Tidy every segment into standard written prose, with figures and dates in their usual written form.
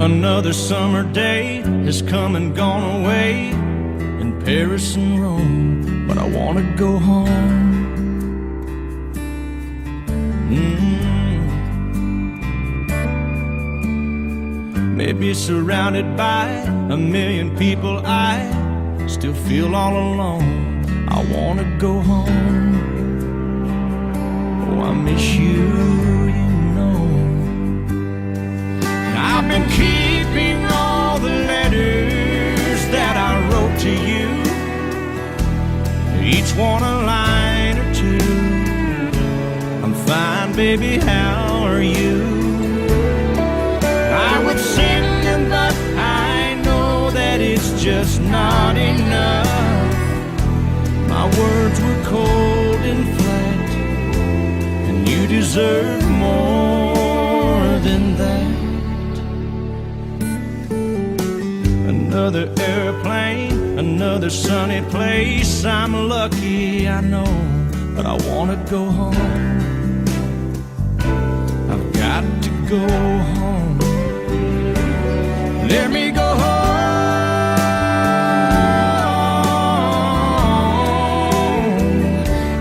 Another summer day has come and gone away in Paris and Rome, but I want to go home. Maybe surrounded by a million people, I still feel all alone. I want to go home. Oh, I miss you, you know. I've been keeping all the letters that I wrote to you, each one a line or two. I'm fine, baby, how are you? I would send them, but I know that it's just not enough. My words were cold and flat, and you deserve more than that. Another airplane, another sunny place. I'm lucky, I know, but I want to go home. I've got to go home. Let me go home.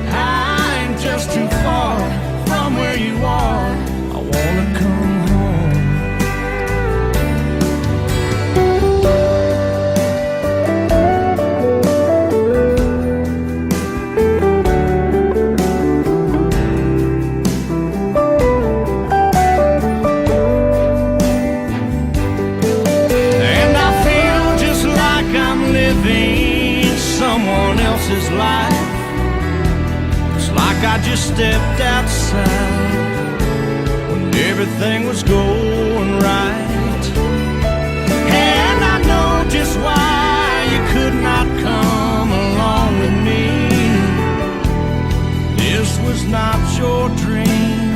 I'm just too far from where you are. I wanna come home. Someone else's life. It's like I just stepped outside when everything was going right. And I know just why you could not come along with me. This was not your dream,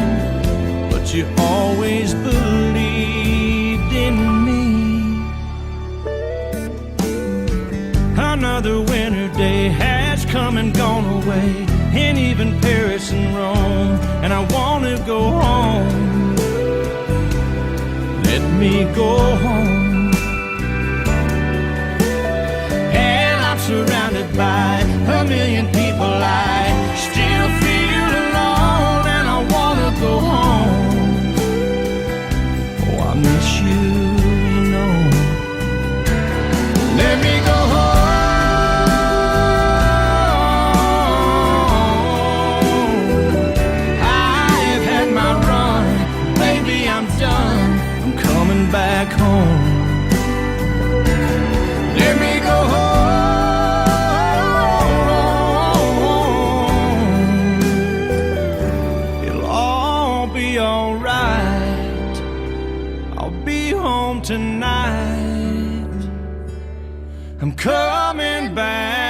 but you always believed in me. Another winter day has come and gone away, and even Paris and Rome, and I want to go home. Let me go home. And I'm surrounded by a million people. I still feel alone, and I want to go home. Oh, I miss you, you know. Let me go home. Back home. Let me go home. It'll all be alright. I'll be home tonight. I'm coming back.